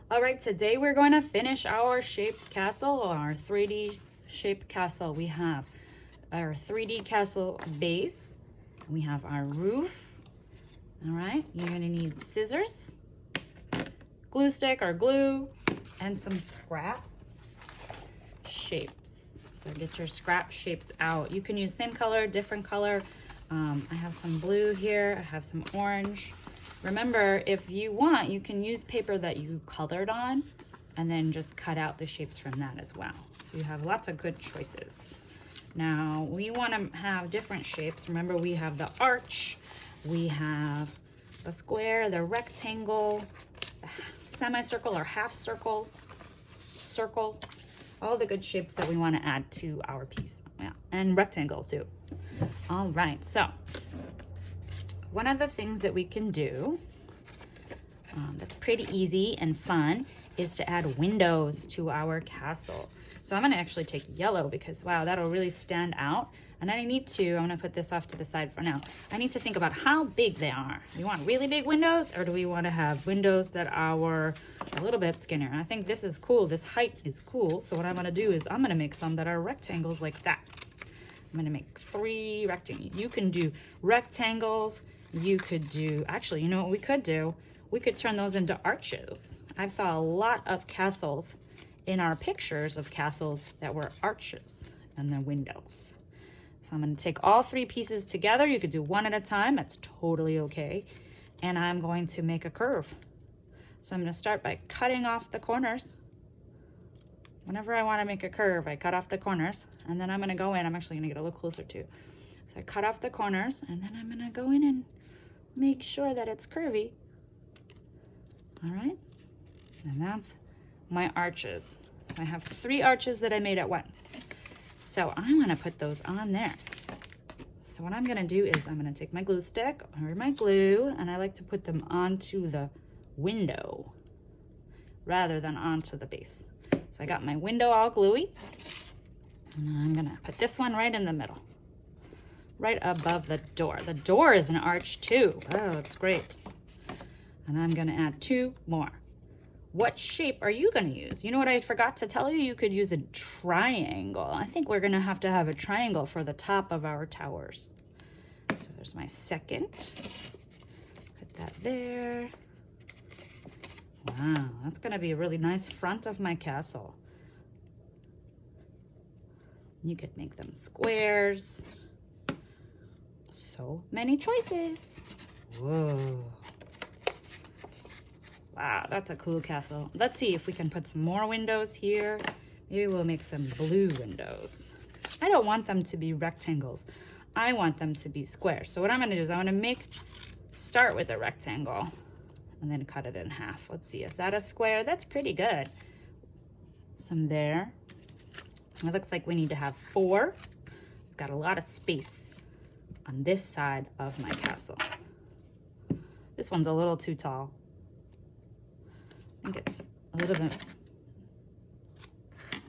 All right, today we're going to finish our shaped castle, our 3D shaped castle. We have our 3D castle base. We have our roof. All right, you're gonna need scissors, glue stick or glue, and some scrap shapes. So get your scrap shapes out. You can use same color, different color. I have some blue here, I have some orange. Remember, if you want, you can use paper that you colored on and then just cut out the shapes from that as well. So you have lots of good choices. Now, we want to have different shapes. Remember, we have the arch, we have the square, the rectangle, the semicircle or half circle, circle, all the good shapes that we want to add to our piece. Yeah, and rectangle too. All right, so one of the things that we can do that's pretty easy and fun is to add windows to our castle. So I'm gonna actually take yellow because wow, that'll really stand out. And I'm gonna put this off to the side for now. I need to think about how big they are. Do you want really big windows or do we want to have windows that are a little bit skinnier? I think this is cool, this height is cool. So what I'm gonna do is I'm gonna make some that are rectangles like that. I'm gonna make 3 rectangles. You can do rectangles. You could do, actually, you know what we could do? We could turn those into arches. I saw a lot of castles in our pictures of castles that were arches and then windows. So I'm gonna take all 3 pieces together. You could do one at a time, that's totally okay. And I'm going to make a curve. So I'm gonna start by cutting off the corners. Whenever I wanna make a curve, I cut off the corners and then I'm gonna go in, I'm actually gonna get a little closer too. So I cut off the corners and then I'm gonna go in and make sure that it's curvy. All right, and that's my arches. So I have 3 arches that I made at once. So I'm gonna put those on there. So what I'm gonna do is I'm gonna take my glue stick or my glue and I like to put them onto the window rather than onto the base. So I got my window all gluey and I'm gonna put this one right in the middle, right above the door. The door is an arch too. Oh, that's great. And I'm gonna add 2 more. What shape are you gonna use? You know what I forgot to tell you? You could use a triangle. I think we're gonna have to have a triangle for the top of our towers. So there's my second. Put that there. Wow, that's gonna be a really nice front of my castle. You could make them squares. So many choices. Whoa. Wow, that's a cool castle. Let's see if we can put some more windows here. Maybe we'll make some blue windows. I don't want them to be rectangles. I want them to be squares. So what I'm gonna do is I'm gonna start with a rectangle and then cut it in half. Let's see, is that a square? That's pretty good. Some there. It looks like we need to have 4. We've got a lot of space on this side of my castle. This one's a little too tall. I think it's a little bit,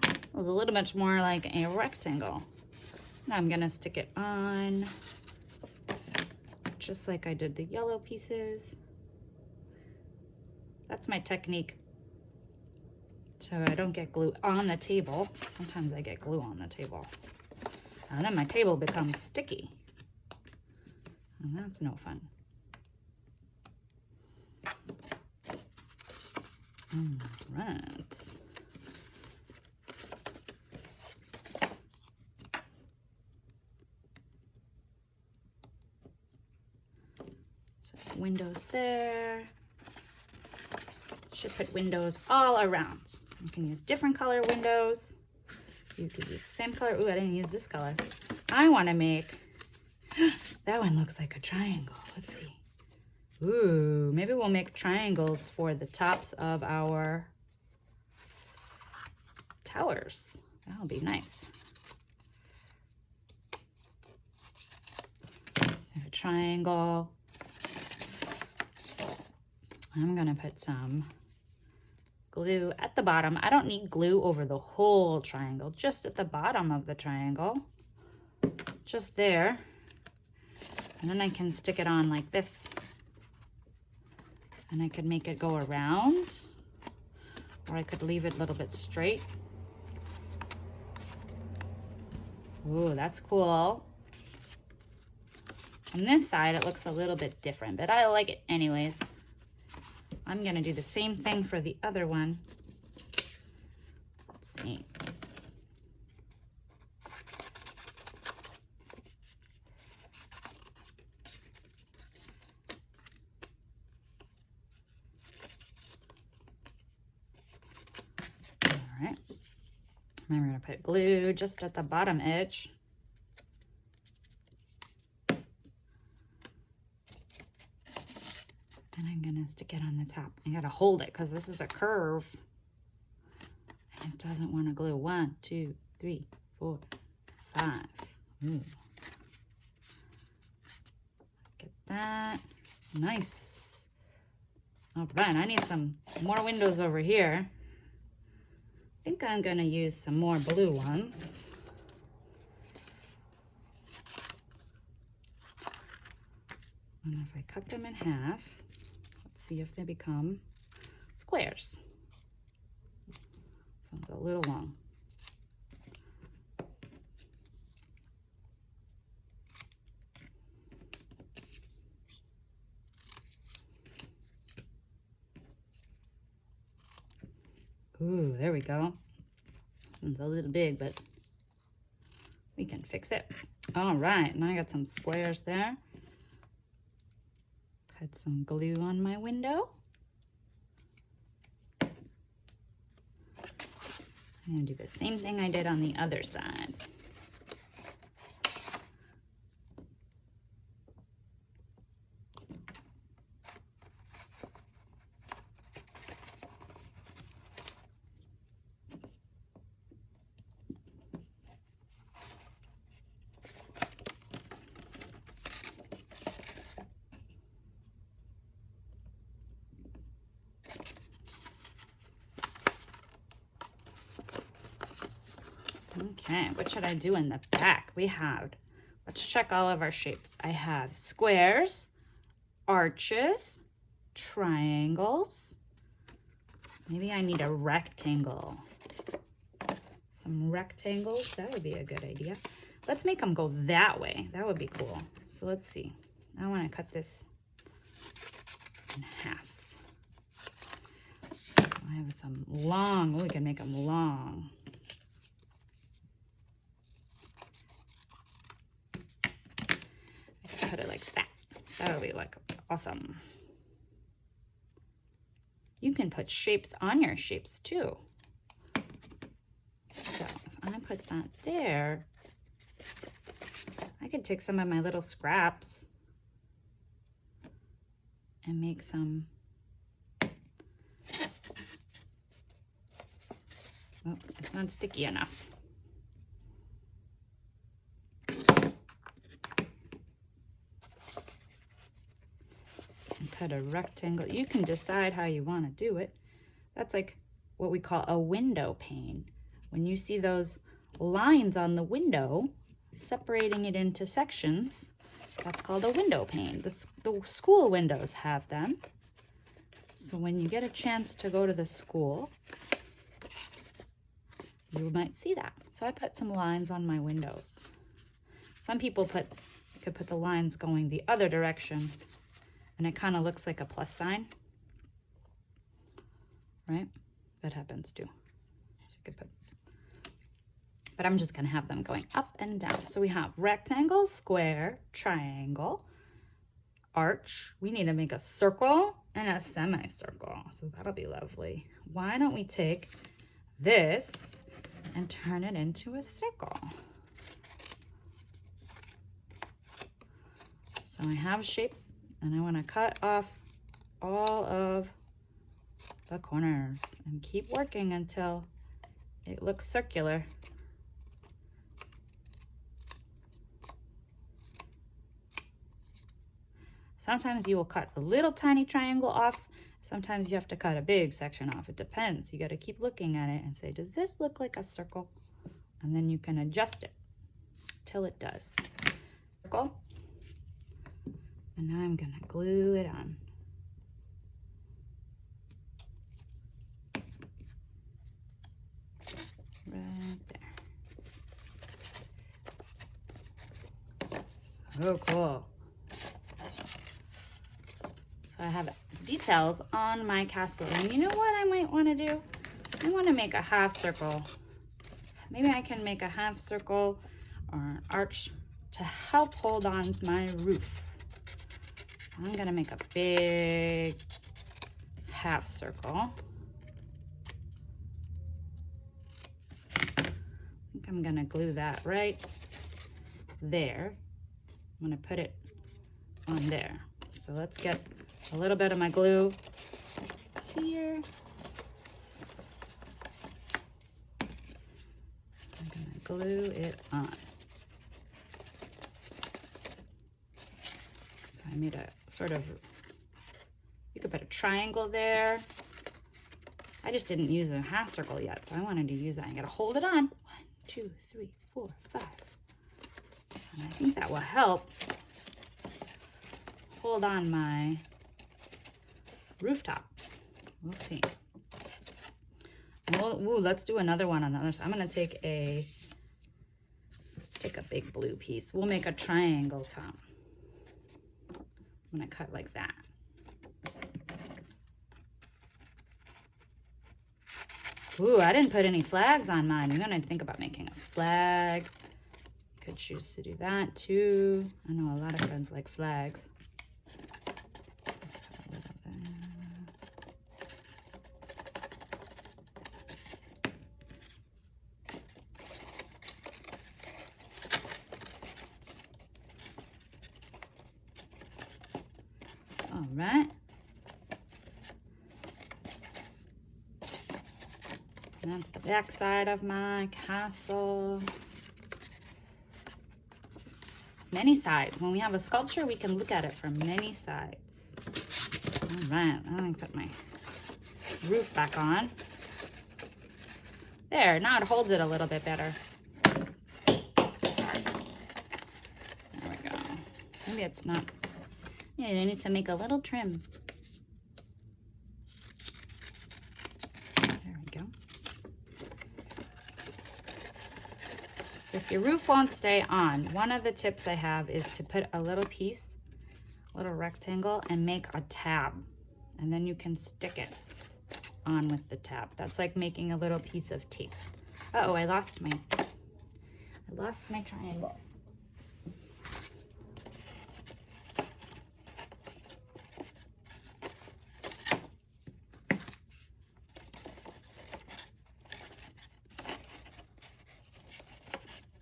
it was a little bit more like a rectangle. Now I'm gonna stick it on just like I did the yellow pieces. That's my technique. So I don't get glue on the table. Sometimes I get glue on the table. And then my table becomes sticky. And that's no fun. All right. So windows there. Should put windows all around. You can use different color windows. You could use the same color. Ooh, I didn't use this color. I want to make, that one looks like a triangle. Let's see. Ooh, maybe we'll make triangles for the tops of our towers. That'll be nice. So a triangle. I'm gonna put some glue at the bottom. I don't need glue over the whole triangle, just at the bottom of the triangle. Just there. And then I can stick it on like this. And I could make it go around. Or I could leave it a little bit straight. Ooh, that's cool. On this side, it looks a little bit different, but I like it anyways. I'm gonna do the same thing for the other one. Let's see. All right. Then we're gonna put glue just at the bottom edge. And I'm gonna stick it on the top. I gotta hold it because this is a curve. And it doesn't want to glue. 1, 2, 3, 4, 5. Ooh. Get that. Nice. All right, I need some more windows over here. I think I'm gonna use some more blue ones. And if I cut them in half, let's see if they become squares. Sounds a little long. Ooh, there we go. It's a little big, but we can fix it. All right, now I got some squares there. Put some glue on my window. I'm gonna do the same thing I did on the other side. Okay, what should I do in the back? Let's check all of our shapes. I have squares, arches, triangles. Maybe I need a rectangle. Some rectangles, that would be a good idea. Let's make them go that way. That would be cool. So let's see. I want to cut this in half. So I have some long, we can make them long. Put it like that. That'll be like awesome. You can put shapes on your shapes too. So if I put that there, I could take some of my little scraps and make some. Oh, it's not sticky enough. Cut a rectangle. You can decide how you want to do it. That's like what we call a window pane. When you see those lines on the window, separating it into sections, that's called a window pane. The school windows have them. So when you get a chance to go to the school, you might see that. So I put some lines on my windows. Some people could put the lines going the other direction, and it kind of looks like a plus sign, right? That happens too. So you could put, but I'm just gonna have them going up and down. So we have rectangle, square, triangle, arch. We need to make a circle and a semicircle. So that'll be lovely. Why don't we take this and turn it into a circle? So I have a shape, and I want to cut off all of the corners and keep working until it looks circular. Sometimes you will cut a little tiny triangle off. Sometimes you have to cut a big section off. It depends. You got to keep looking at it and say, does this look like a circle? And then you can adjust it till it does. Circle. And now I'm gonna glue it on. Oh, cool. So I have details on my castle. And you know what I might want to do? I want to make a half circle. Maybe I can make a half circle or an arch to help hold on my roof. I'm going to make a big half circle. I think I'm going to glue that right there. I'm going to put it on there. So let's get a little bit of my glue here. I'm going to glue it on. So I made a sort of, you could put a triangle there. I just didn't use a half circle yet, so I wanted to use that. I gotta hold it on. 1, 2, 3, 4, 5. And I think that will help hold on my rooftop. We'll see. Ooh, let's do another one on the other side. I'm gonna take let's take a big blue piece. We'll make a triangle top. I'm gonna cut like that. Ooh, I didn't put any flags on mine. You're gonna think about making a flag. You could choose to do that too. I know a lot of friends like flags. All right. And that's the back side of my castle. Many sides. When we have a sculpture, we can look at it from many sides. All right, I'm gonna put my roof back on. There, now it holds it a little bit better. There we go. Maybe it's not. Yeah, I need to make a little trim. There we go. If your roof won't stay on, one of the tips I have is to put a little piece, a little rectangle, and make a tab. And then you can stick it on with the tab. That's like making a little piece of tape. Uh-oh, I lost my triangle.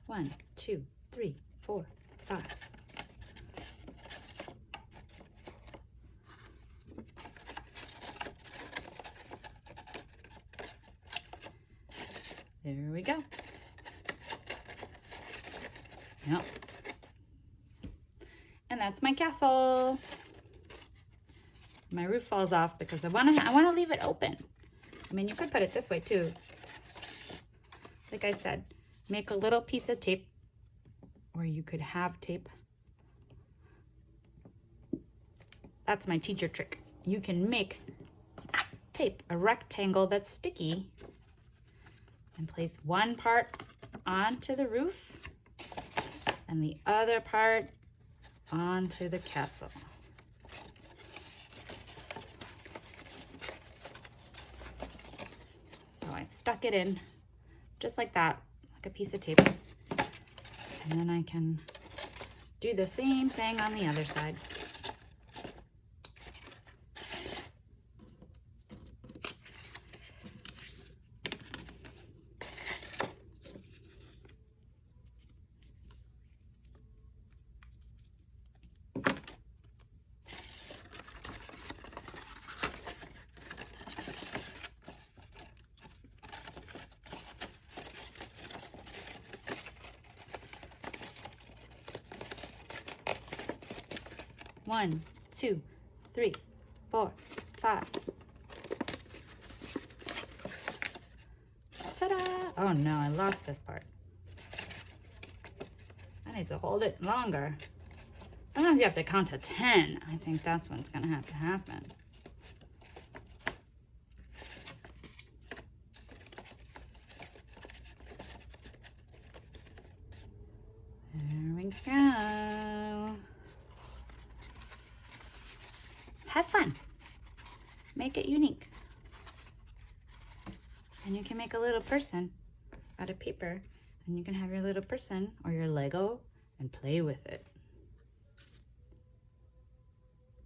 One, 2, 3, 4, 5. There we go. Yep. And that's my castle. My roof falls off because I want to leave it open. I mean, you could put it this way too. Like I said, make a little piece of tape, or you could have tape. That's my teacher trick. You can make tape, a rectangle that's sticky, and place one part onto the roof and the other part onto the castle. So I stuck it in just like that, like a piece of tape. And then I can do the same thing on the other side. One, 2, 3, 4, 5. Ta-da! Oh no, I lost this part. I need to hold it longer. Sometimes you have to count to 10. I think that's what's gonna have to happen. There we go. have fun. Make it unique. And you can make a little person out of paper, and you can have your little person or your Lego and play with it.